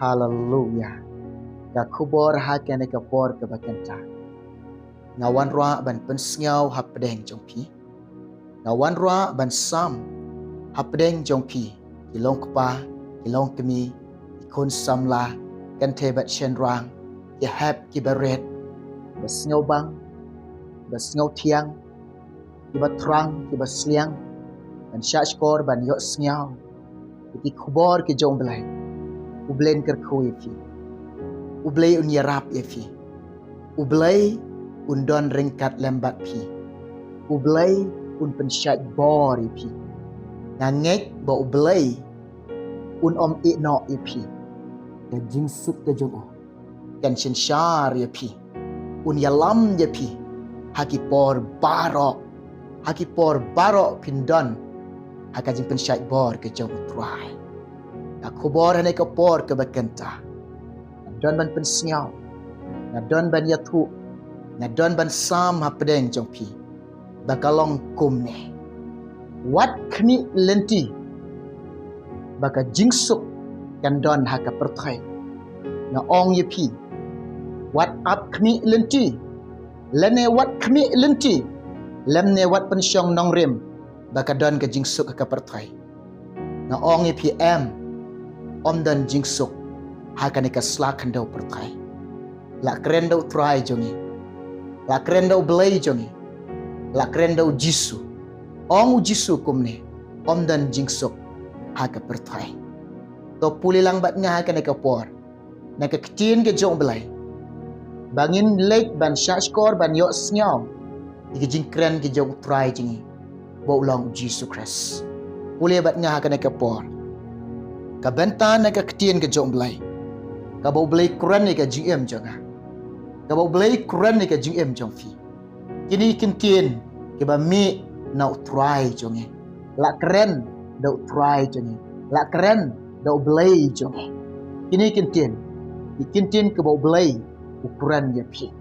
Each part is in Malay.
Haleluya. Ka kubor hakan ka por ka bakanta. Ngawan roa ban pensngau hapdeng jongpi. Ngawan roa ban sam hapdeng jongpi. Kilong kpa, kilong kemi, ikon samla kan tebat shenrang. Ki hap ki baret. Basngau bang, basngau tiang, ki batrang, ki basliang. Dan syashkor ban yok sngau. Ki kubor ki jong belai. Ublen kerkui fi. Ublay unyarap fi. Ublay undon ringkat lembat pi. Ublay un pensyat bor pi. Ngangek ba ublay un om ikno pi. Dan jingsut ke jong kan shenshar pi. Un yalam pi. Haki por barok. Haki por barok pindon. Haka jing pensyat bor ke jong utrai. Aku bor hane ke por ke bakenta. Nadon ban pensngau. Nadon ban yatu. Nadon ban sam hapdeng jong pi. Bakalong kum ne. Wat kni lenti. Baka jingsuk kan don haka perthai. Na ong ye pi. Wat up kni lenti. Lene wat kni lenti. Lemne wat pensyong nong rim. Baka don ke jingsuk haka perthai. Na ong ye pi em. Om dan jingsuk. Haka ne ka slakan daw perthai. La keren daw try jongi. La keren daw belay jongi. La keren daw jisu. Ong jisu kumne. Om dan jingsuk. Haka perthai. To puli lang bat nga haka ne ka por. Nakakitin ke jong belay. Bangin lake ban syashkor ban yok snyaw. Ika jing keren ke jong try jongi. Ba ulang jisu kres. Puli bat nga haka ne ka por. Kabenta nakakitin ke jong belay. Kabau belay kuran ni ka jing em jonga. Kabau belay kuran ni ka jing em jong fi. Kini kintin ke ba mi na utrai jonge. La keren da utrai jonge. La keren da belay jonge. Kini kintin. Ikintin ke bau belay ukuran ya pi.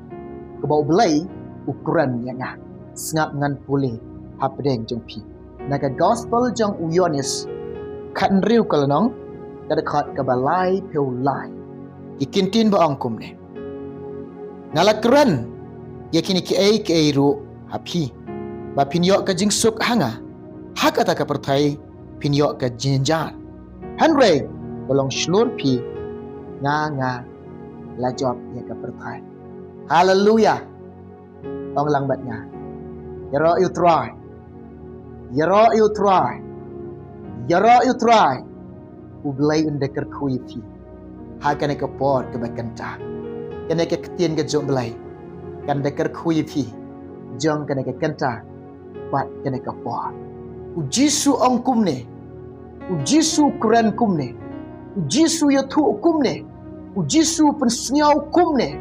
Ke bau belay ukuran ya nga. Sengap ngan pulih hapdeng jong pi. Naga gospel jong uyonis kan riu kalanong kada khat ka balai peulai. Ikintin ba angkum ne. Ngala keren yakini ki ai ru hapi. Ba pinyok ka jingsuk hanga. Hakata ka perthai pinyok ka jinjan. Henry tolong shlur pi nga la job ya ka perthai. Hallelujah. Ong lang bat nga. Yaro you try. Yaro you try. Yaro you try. Ublay undekar kui fi. Hakan ka por ke bakanta. Kena ke ketien ke jong belai. Kan dekar kui fi. Jong kena ke kenta. Bat kena ke por. Ujisu ong kumne. Ujisu kuran kumne. Ujisu yatu kumne. Ujisu pensnyau kumne.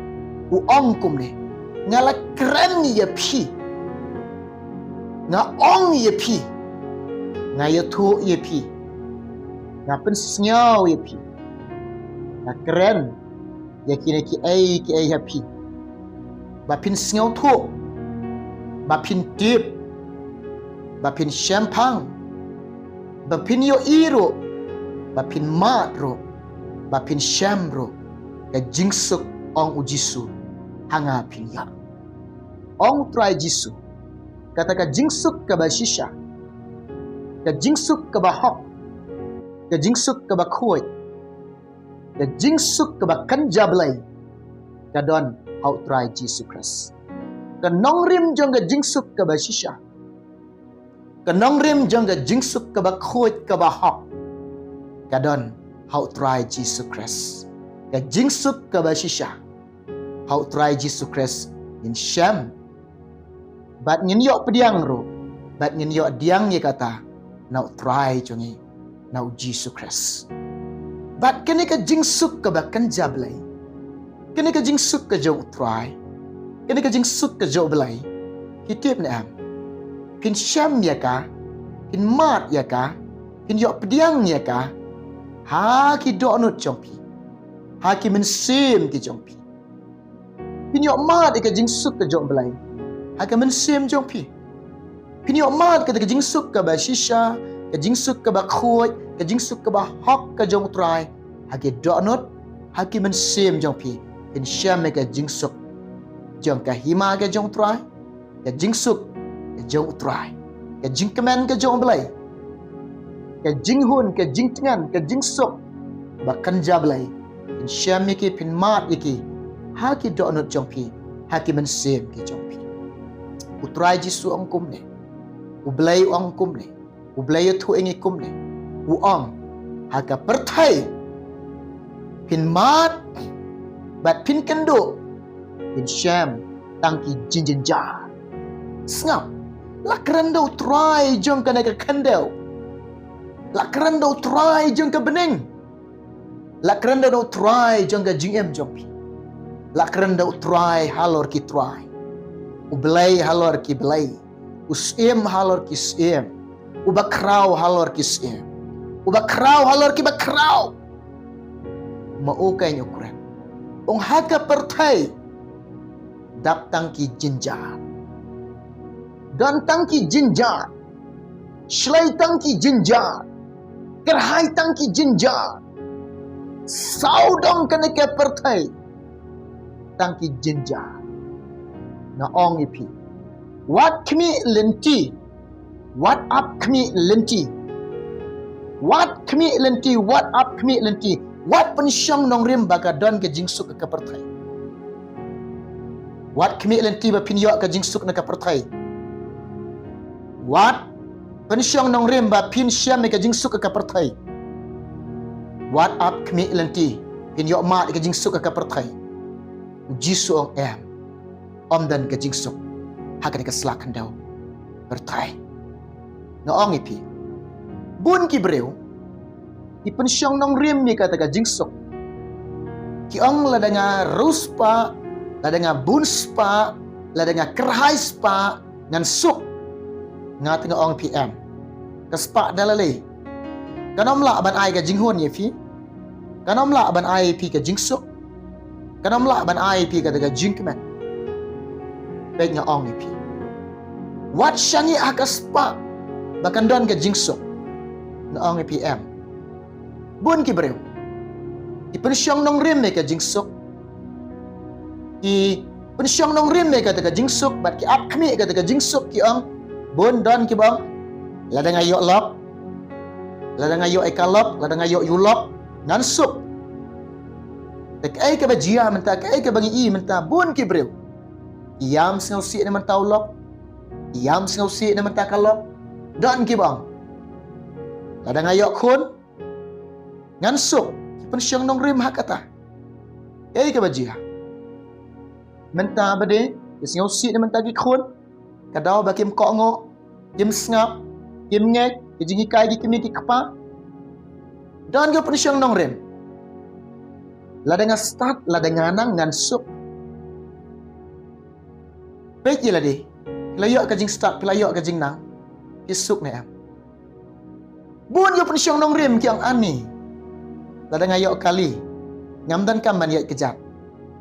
Uong kumne. Ngala keren ya pi. Nga ong ya pi. Nga yatu ya pi. Nga pensnyau ya pi. Nga keren ya kini ki ai happy. Bapin sngau thu. Bapin tip. Bapin champang. Bapin yo iro. Bapin mat ro. Bapin sham ro. Ka jingsuk ong ujisu. Hanga pin ya. Ong try jisu. Kata ka jingsuk ka ba shisha. Ka jingsuk ka ba hok. Ka jingsuk ka ba khoi. Ka jingsuk ka ba kanjablay. Ka don how try Jesus Christ. Ka nongrim jong ka jingsuk ka ba shisha. Ka nongrim jong ka jingsuk ka ba khoi ka ba hok. Ka don how try Jesus Christ. Ka jingsuk ka ba shisha. How try Jesus Christ in sham. Bat ngin yok pediang ro. Bat ngin yok diang ye kata. Now try jongi. Now Jesus Christ. Bat kini ka jingsuk ka ba kanjablay. Kini ka jingsuk ka jong try. Kini ka jingsuk ka jong belay. Hitip na am. Kin syam ya ka. Kin mat ya ka. Kin yok pediang ya ka. Ha ki donut jongpi. Ha ki mensim ki jongpi. Kin yok mat ka jingsuk ka jong belay. Ha ka mensim jongpi. Kin yok mat ka jingsuk ka ba shisha. Ka jingsuk ka ba khoi. Ka jingsuk ka ba hok ka jong try. Hagi donut haki men sim jong pi in syam ke jingsuk jong ka hima ke jong trai ke jingsuk ke jong trai ke jingkemen ke jong belai ke jinghun ke jingtengan ke jingsuk bakan jablai in syam ke pin mat iki haki donut jong pi haki men sim ke jong pi utrai jisu ong kum ne ublai ong kum ne ublai thu engi kum ne uong haka perthai pin mat bat pin kendo pin syam tangki jinjinja snap lakrando try jong kana ka kandau lakrando try jong ka bening lakrando try jong ka jingem jompi lakrando try halor ki try ublai halor ki blai usim halor ki sim ubakrau halor ki sim ubakrau halor ki bakrau maukai nyukran ong haka pertai dap tangki jinjar dan tangki jinjar shlai tangki jinjar kerhai tangki jinjar saudong kena ke pertai tangki jinjar na ong ipi wat kmi lenti what up kmi lenti what kmi lenti what up kmi lenti wat pensyang nong rim baga don ke jingsuk ke pertai wat kmi lenti ba pinyo ke jingsuk na ke pertai wat pensyang nong rim ba pin syam ke jingsuk ke pertai wat up kmi lenti pinyo mat ke jingsuk ke pertai jisu ong om dan ke jingsuk hakan ke selak handau pertai na ong ipi bun ki breu ki pensyong nong rim ni kata ka jingsuk ki ong la danga ruspa la danga bunspa la danga kerhai spa ngan suk nga tengah ong PM kaspa dalale kanom la ban ai ka jinghon ye fi kanom la ban ai pi ka jingsuk kanom la ban ai pi ka daga jinkman pek nga ong pi wat syangi akaspa bakan don ka jingsuk na ong PM bun ki breu i pensyong nong rim me ka jingsuk i pensyong nong rim me ka daga jingsuk bat ki ap kmi ka daga jingsuk ki ong bun don ki bang la danga yo lop la danga yo ekalop la danga yo yulop ngan sup tek ai ka bajia menta ka ai ka bangi i menta bun ki breu iam sngau si na menta ulop iam sngau si na menta kalop don ki bang la danga yo khun ngan sup pensyong nong rim hakata ai ka bajia menta bade sngau si na menta ki khun kadau bakim kok ngok jim snap jim ngek jingi kai gi kimi ki kapa dan ge pensyong nong rem la dengan start la dengan nang ngan sup pek je la de pelayo ka jing start pelayo ka jing nang ki sup ne am bun ge pensyong nong rem ki ang ani la dengan yo kali ngam dan kam ban ye kejap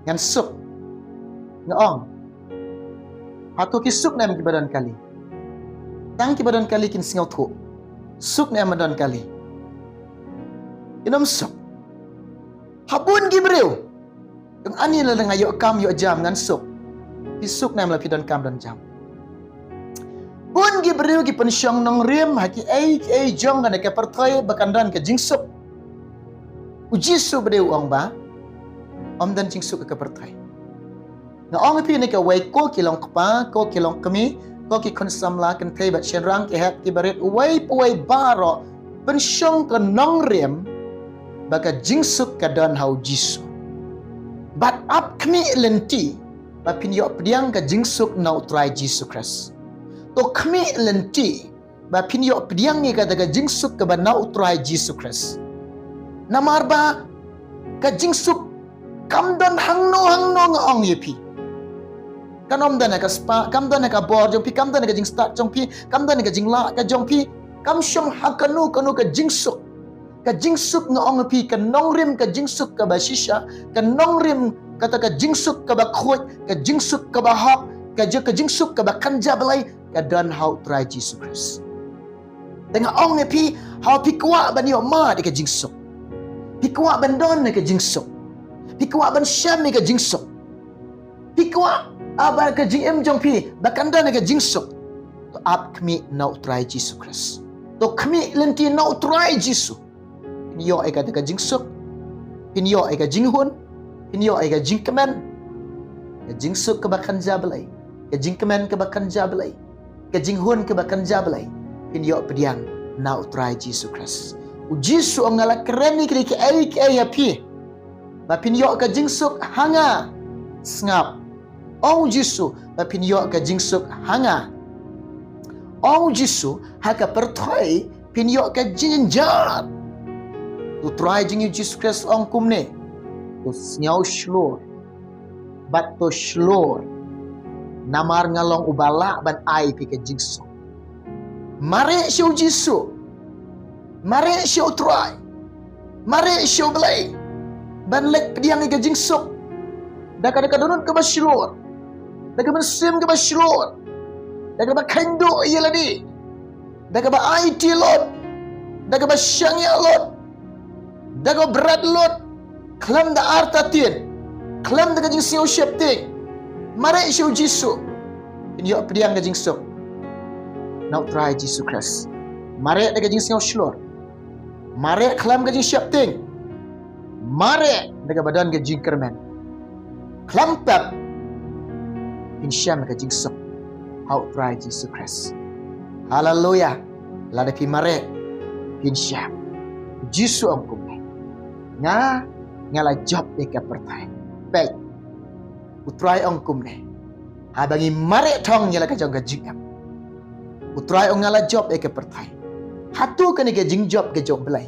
ngan sup ngaong atau ki suk nam ki badan kali tang ki badan kali kin singau thu suk nam badan kali inam suk habun ki breu ang ani la dengan yo kam yo jam ngan suk ki suk nam la pi dan kam dan jam bun ki breu ki pensyong nong rem haki ai jong kan ke perthai bakandan ke jingsuk uji su breu ong ba om dan jingsuk ke perthai na ong pi ne ka wai ko kilong kpa ko kilong kami ko ki konsam la kan thai bat shenrang ke hap ki baret wai puai baro pensyong ka nong rem baka jingsuk ka dan hau jisu bat up kmi lenti ba pin yo pdiang ka jingsuk na utrai jisu kras to kmi lenti ba pin yo pdiang ni ka daga jingsuk ka ba na utrai jisu kras namar ba ka jingsuk kam dan hangno nga ong yepi kanom dan ka spa kam dan ka bor jong pi kam dan ka jing start jong pi kam dan ka jing la ka jong pi kam syong hakanu kanu ka jingsuk nga ong pi ka nong rim ka jingsuk ka ba shisha ka nong rim kata ka jingsuk ka ba khoi ka jingsuk ka ba hak ka jingsuk ka ba kanja balai ka dan hau try Jesus Christ dengan ong pi hau pi kwa ban yo ma de ka jingsuk pi kwa ban don ka jingsuk Pi kwa ban syam ni ka jingsok. Pi kwa aba ka jing em jong pi bakanda ni ka jingsok. To ap kami na utrai Jesus Christ. To kami lenti na utrai Jesus. Pinyo ay ka jingsok. Pinyo ay ka jinghun. Pinyo ay ka jingkaman. Ka jingsok ka bakan jabalay. Ka jingkaman ka bakan jabalay. Ka jinghun ka bakan jabalay. Pinyo pediang na utrai Jesus Christ. U Jesus ang ngala keren ni kiri ay api. Ba pinyo ka jingsok hanga ngap. Ong Jisu ba pinyo ka jingsuk hanga. Ong Jisu haka perthoi pinyo ka jinjar. Tu try jing Jesus Christ ong kumne. Tu snyau shlor. Bat tu shlor. Namar ngalong ubala ban ai pi ka jingsuk. Mare show Jisu. Mare show try. Mare show belai. Ban lek pediang ka jingsuk. Da kadang-kadang ka ba shlor. Daga bersim ke baslor. Daga bakando iya ladi. Daga ba IT lot. Daga ba syangya lot. Daga berat lot. Klam da artatin. Klam daga jing siu syapting. Mare siu Jisu. Ini yo pediang ga jing sok. Now try Jesus Christ. Mare daga jing siu slor. Mare klam ga jing syapting. Mare daga badan ga jing kermen. Klam pap Insyam ka jingsok. How try Jesus Christ. Hallelujah. Lada pi mare. Insyam. Jisu ang kumne. Nga la job ni ka pertai. Baik. Utray ang kumne. Habangi mare thong nyala ka jong ka jingam. Utray ang ngala job ni ka pertai. Hatu ka ni ka jing job ka jong belai.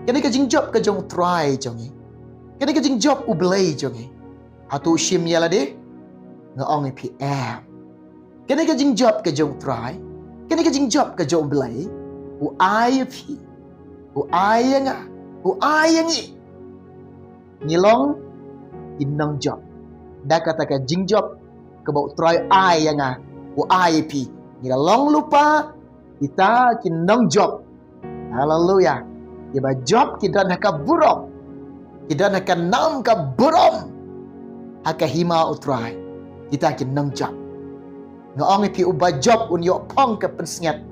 Kani ka jing job ka jong utray jong ni. Kani ka jing job u belai jong ni. Hatu shim nyala de. Nga ong PM. Kani ka jing job ka jong try. Kani ka jing job ka jong belai. U ai pi. U ai nga. U ai ngi. Nilong inang job. Da kata ka jing job ka bau try ai nga. U ai pi. Nilong lupa kita kinang job. Hallelujah. Iba job kita nak burom. Kita nak nam ka burom. Haka hima utrai. Kita akan nang job. Ngaong ipi ubah job unyo pong ke pensengat.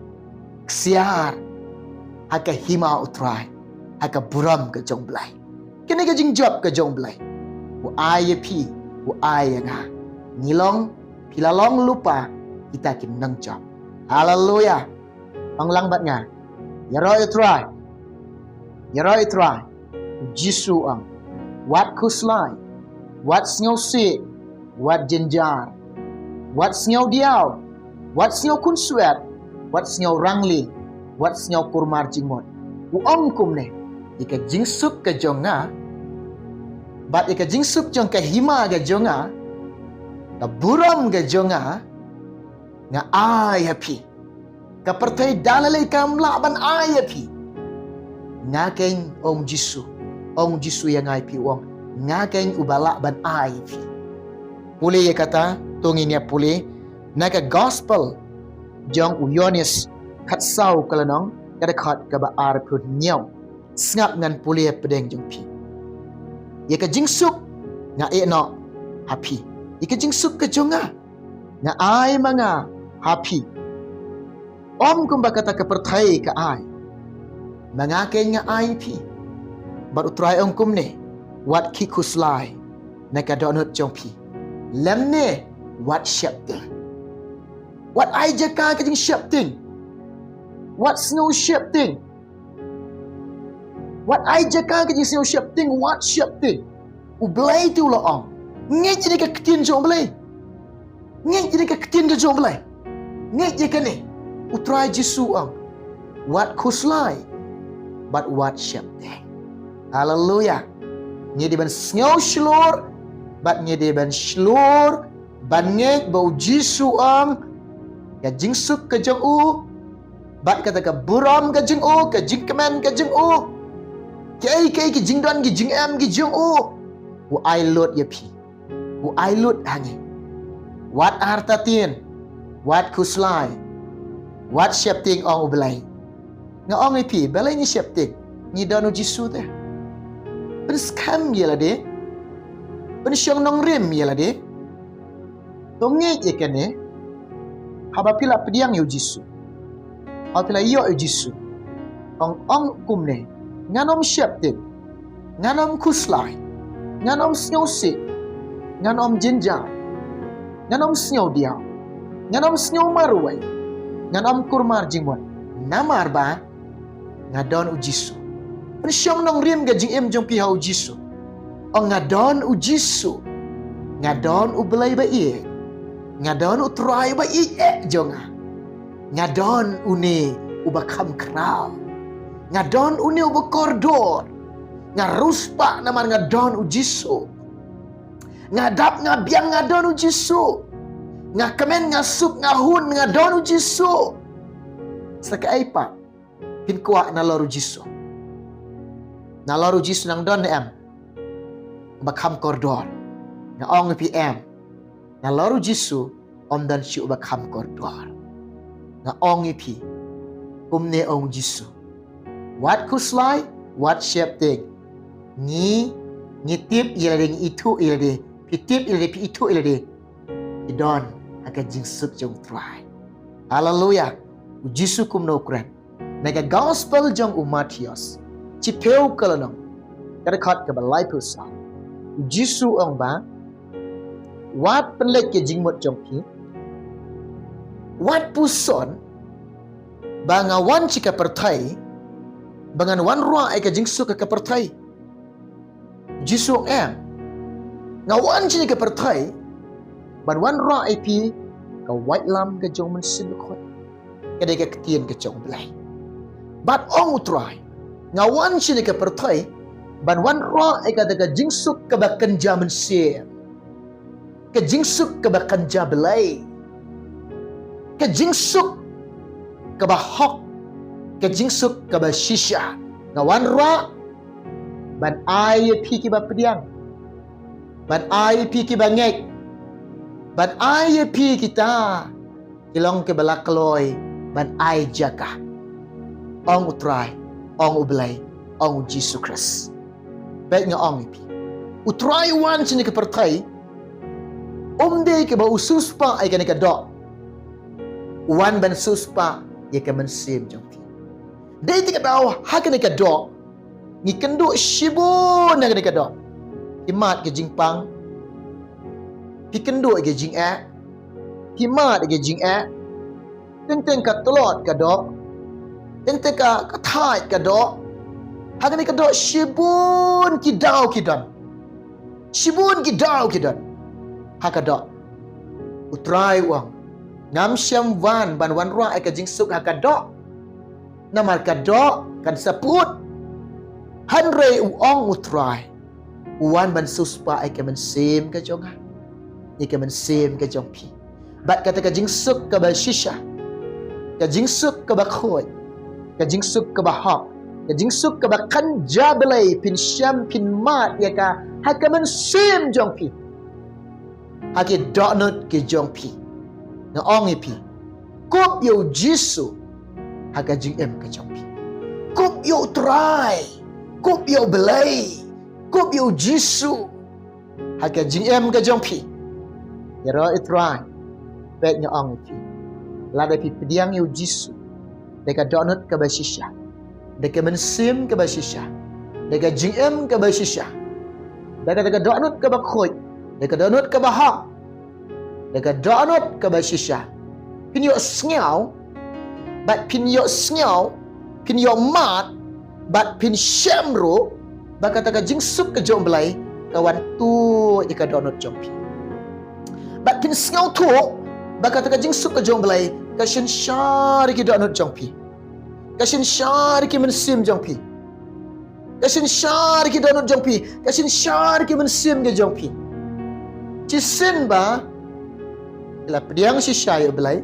Ksiar. Haka hima utrai. Haka buram ke jong belai. Kini ke jing job ke jong belai. U ay pi. U ay nga. Ngilong. Pilalong lupa. Kita akan nang job. Hallelujah. Panglang bat nga. Yaro utrai. Yaro utrai. Jisu ang. Wat kuslay. Wat sngaw si. Wat jenjar. Wat sngaw diaw. Wat sngaw kunsuat. Wat sngaw rangli. Wat sngaw kurmar jingmot. Uong kumne. Ika jingsuk ka jonga. Bat ika jingsuk jong ka hima ka jonga. Ka buram ka jonga. Nga ay happy. Ka pertay dalalay ka mlaban ay happy. Nga keng Ong Jisu. Ong Jisu yang ay pi uong. Nga keng ubala ban ay happy. Puli ya kata, tungin ya puli, naka gospel, jong uyonis, kat sau kalanong, kada kat kaba arpun nyaw, ngap ngan puli ya pedeng jong pi. Ya ka jingsuk, nga no, happy. Ya ka jingsuk ka jonga, nga ay mga happy. Om kumba kata ka pertai ka ay, mga kay nga ay pi. Baru try om kumne, wat kikuslay, naka donut jong pi. Lemne what shapting. What I jaka ka jing shapting. What snow shapting. What I jaka ka jing snow shapting. What shapting. Ublay tu laong. Ngay jadi ka ketin jong blay. Ngay jadi ka ketin ka jong blay. Ngay jaka ni. Utray Jisu ang. What kuslay. But what shapting. Hallelujah. Ngay di ban snow shlor. Bat nye de ban shlor ban ngek bau Jisu ang ka jingsuk ka jong u bat kata ka buram ka jong u ka jingkemen ka jong u kai ki jingdan ki jingam ki jong u ai lot ye pi u ai lot hangi wat artatin wat kuslai wat shapting ong ublai nga ong pi balai ni shapting ni danu Jisu te. Penskam ye la de Pensyong nong rim ialah de. Tongi ikan ni. Haba pila pediang yu Jisu. Haba pila yo yu Jisu. Ong kum ni. Nganom siap din. Nganom kuslai. Nganom snyau si. Nganom jinjang. Nganom snyau dia. Nganom snyau marwai. Nganom kurmar jingmon. Namar ba. Ngadon u Jisu. Pensyong nong rim ga jing em jong pihau Jisu. Ong ngadon u Jisu. Ngadon u belai ba ie. Ngadon u try ba ie jonga. Ngadon u ne u bakam krau. Ngadon u ne u bakordor. Ngaruspa naman ngadon u Jisu. Ngadap ngabiang ngadon u Jisu. Ngakemen ngasup ngahun ngadon u Jisu. Sakai pa pinkuak nalor u Jisu. Nalor u Jisu nang don em. Bakam kordor. Ngaong PM. Nalor u Jisu om dan syu bakam kordor. Ngaong pi. Kumne ong Jisu. Wat kuslai, wat siap ting. Ngitip ilading itu ilade. Pitip ilade pi itu ilade. Idon akan jingsuk jong try. Haleluya. Jisu kum no kren. Naga gospel jong Matius. Cipeu kalanong. Kadakot ka balai pusal. Jisu ong ba. Wat penlek ke jingmut jong pi. Wat puson. Bangawan cika pertai. Bangan wan ruang ai ka jingsuk ka pertai. Jisu em. Ngawan cika pertai. Ban wan ruang ai pi. Ka white lam ka jong mensin bekot. Kadai ka ketien ka jong belai. Bat ong utrai. Ngawan cika pertai. Ban wan ruang ai ka daga jingsuk ka bakan jaman sia. Ka jingsuk ka bakan jabelai. Ka jingsuk ka bahok. Ka jingsuk ka ba shisha. Ngawan ruang. Ban ai pi ki ba pediang. Ban ai pi ki ba ngek. Ban ai pi kita. Kilong ke balakloi. Ban ai jaga. Ong utrai. Ong ublay. Ong Jisu Christ. Baik nga ong pi. Utrai wan sini ke pertai. Umde ke ba ususpa ay ka dok. Wan ban suspa. Ia ka mensim jong pi. Dai tika daw ha ka dok. Ni kendo shibun na ka dok. Himat ke jingpang. Pi kendo ke jing a. Himat ke jing a. Tenteng ka telot ka dok. Tenteng ka thai ka dok. Ha ka dok shibun ki daw ki dan. Shibun ki daw ki dan. Haka dok. Utrai uang. Ngam syam van ban wan ruang ai ka jingsuk haka dok. Namar ka dok kan saput. Hanre uong utrai. Uwan ban suspa ai ka mensim ka jonga. Ni ka mensim ka jong pi. Bat kata ka jingsuk ka ba shisha. Ka jingsuk ka ba khoi. Ka jingsuk ka ba hop. Ka jingsuk ka ba kanja belai pin syam pin mat ya ka haka mensim jong pi. Haki donut ke jong pi. Nga ongi pi. Kup yo Jisu. Haka jing em ke jong pi. Kup yo try. Kup yo belai. Kup yo Jisu. Haka jing em ke jong pi. Yaro itry. Baik nga ongi pi. Lada pi pediang yo Jisu. Deka donut ke basisya. Deka mensim ke basisya. Deka jing em ke basisya. Deka donut ke bakhoy. Deka donut ke bahak. Deka donut ke basisya. Pinyo sngau. Bat pinyo sngau. Pinyo mat. Bat pin syamro. Baka taka jingsuk ke jom belai. Kawan tu jika donut jompi. Bat pin sngau tu. Baka taka jingsuk ke jom belai. Kashin syari ki donut jompi. Kashin syari ki mensim jompi. Kashin syari ki donut jompi. Kashin syari ki mensim ke jompi. Cisin ba ila pediang si syayu belai.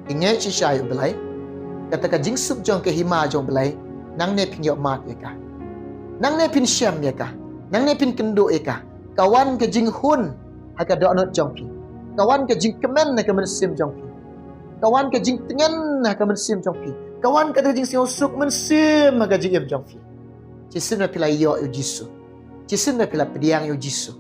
Ingat si syayu belai. Kata ka jingsuk jong ke hima jong belai. Nang ne pin yok mat ya ka. Nang ne pin syam ya ka. Nang ne pin kendo ya ka. Kawan ke jing hun haka donut jong pi. Kawan ke jing kemen haka mensim jong pi. Kawan ke jing tengen haka mensim jong pi. Kawan ke jing siosuk mensim haka jing em jong pi. Cisin na pila yo Jisu. Cisin na pila pediang yo Jisu.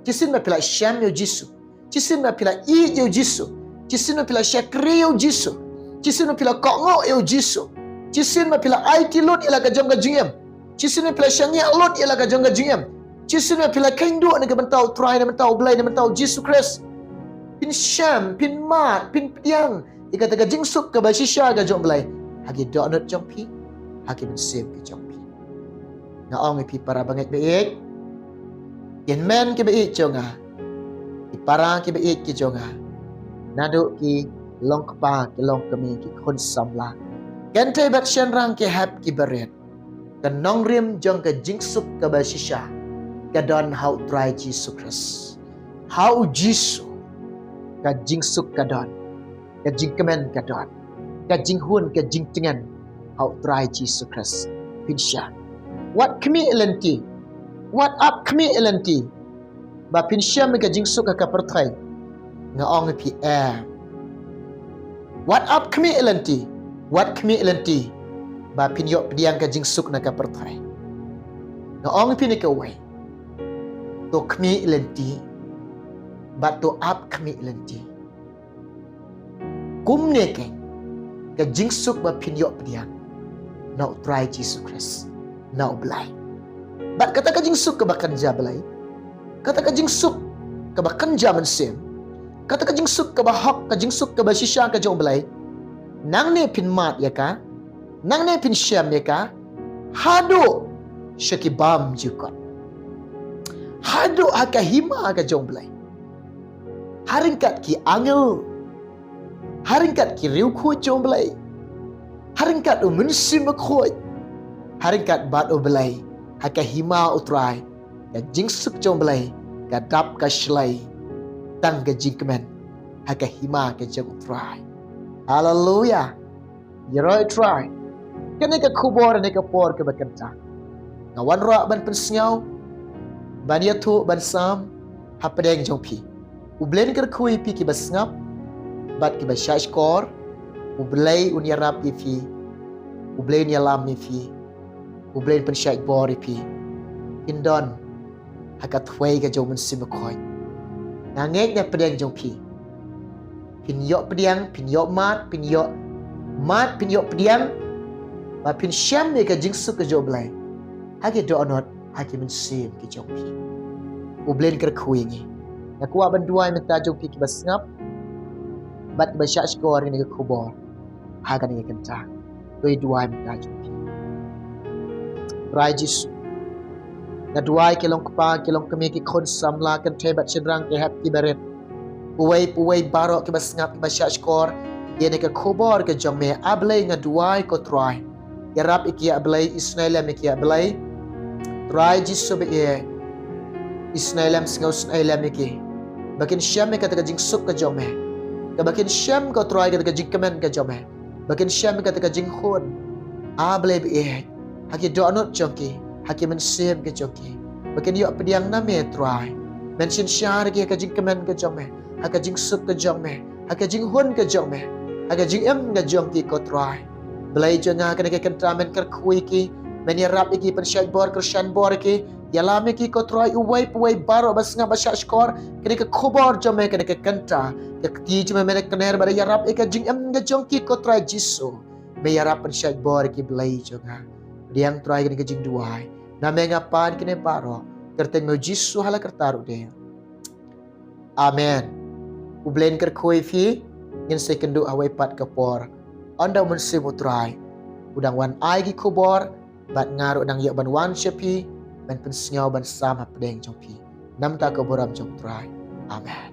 Chisin ma pila Shem yo Jisu. Chisin ma pila I yo Jisu. Chisin ma pila Shakri yo Jisu. Chisin ma pila Kongo yo Jisu. Chisin ma pila IT lot ila ka jong ka jingem. Chisin ma pila Shangya lot ila ka jong ka jingem. Chisin ma pila Kaindo na ka bantau try na bantau blay na bantau Jisu Christ. Pin Shem, pin Mat, pin Piang. Ika ta ka jingsuk ka ba shisha ka jong blay. Hagi donut jong pi. Hagi ben sim ka jong pi. Nga ong pi para bangit beik. Yen men ki beik jonga. Iparang ki beik ki jonga. Nadu ki long kapa ki long kami ki kon samla. Kente bat shen rang ki hap ki beret. Kan nong rim jong ka jingsuk ka ba shisha. Ka don how try Jesus Christ. How Jesus ka jingsuk ka don. Ka jingkemen ka don. Ka jinghun ka jingtengan. How try Jesus Christ. Pinsha. What kami elanti? What up kami elanti? Ba pinsha me ka jingsuk ka pertrai. Nga ong pi air. What up kami elanti? What kami elanti? Ba pinyok pediang ka jingsuk na ka pertrai. Nga ong pi ni ka way. To kami elanti. Ba to up kami elanti. Kum nekeng. Ka jingsuk ba pinyok pediang. Now try Jesus Christ. Now belai. Bat kata ka jingsuk ka ba kanja belai. Kata ka jingsuk ka ba kanja mensim. Kata ka jingsuk ka ba hak ka jingsuk ka ba shisha ka jong belai. Nang ne pin mat ya ka. Nang ne pin syam ya ka. Hado syakibam jukot. Hado haka hima ka jong belai. Haringkat ki angel. Haringkat ki riu khu jong belai. Haringkat o mensim khoi. Haringkat bat o belai. Haka hima utrai. Ka jingsuk jong belai. Ka dap ka shlai. Tang ka jingkemen. Haka hima ka jong utrai. Hallelujah. Yeroi try. Kene ka kubor ne ka por ka bakanta. Ngawan ra ban pensnyau. Ban yatu ban sam. Hapadeng jong pi. Ublen ker kui pi ki basngap. Bat ki bashash kor. Ublay unyarap ifi. Ublay nyalam ifi. Ublay pensyak bor ifi. Indon. Haka tway ka jong mensimakoy. Nangek na pedang jong pi. Pinyok pediang, pinyok mat, pinyok pediang. Ma pin syam ni ka jingsuk ka jong blay. Hagi doonot, hagi mensim ki jong pi. Ublen ker kuingi. Nakuha banduay menta jong pi ki basngap. Bat ba syak skor ni ka kubor. Haga ni kenta. Doi duay menta jong pi. Rai Jisu. Na duay kilong kapa kilong kami ki kon samla kan tebat senrang ke hap ki beret. Puway barok ke basngap ke basyak skor. Yene ke kubor ke jong me ablay nga duay ko try. Yarap iki ablay isnailam iki ablay. Rai Jisu be ye. Isnailam singaw isnailam iki. Bakin syam me kata ka jingsuk ka jong me. Kabakin syam ko try kata ka jingkemen ka jong me. Bakin syam me kata ka jinghun. Ablay be ye. Haki doonot jongki. Haki mensim ke jongki. Bakin yok pediang na me try. Mention syar ki ka jingkemen ka jong me. Haka jingsuk ka jong me. Haka jinghun ka jong me. Haka jingem ka jongki ko try. Belai jonga kena ke kentramen ker kui ki. Menyerap iki pensyak bor kersyan bor ki. Yalame ki ko try uway puway baro bas nga basyak skor. Kena ke kubor jong me kena ke kentra. Kekti cuma menek kener pada yarap ika jingem ka jongki ko try Jisu. Me yarap pensyak bor ki belai jonga. Diang try kena ke jing duay. Name ngapan kena baro. Kerteng mo Jisu hala kertaru dia. Amen. Ublen ker kui fi. Ngin se kendu away pat kapor. Anda mensimu try. Udang wan ai gi kubor. Bat ngaru dang yok ban wan syapi. Ban pensnyaw ban sama pedeng jong pi. Nam ta kaboram jong try. Amen.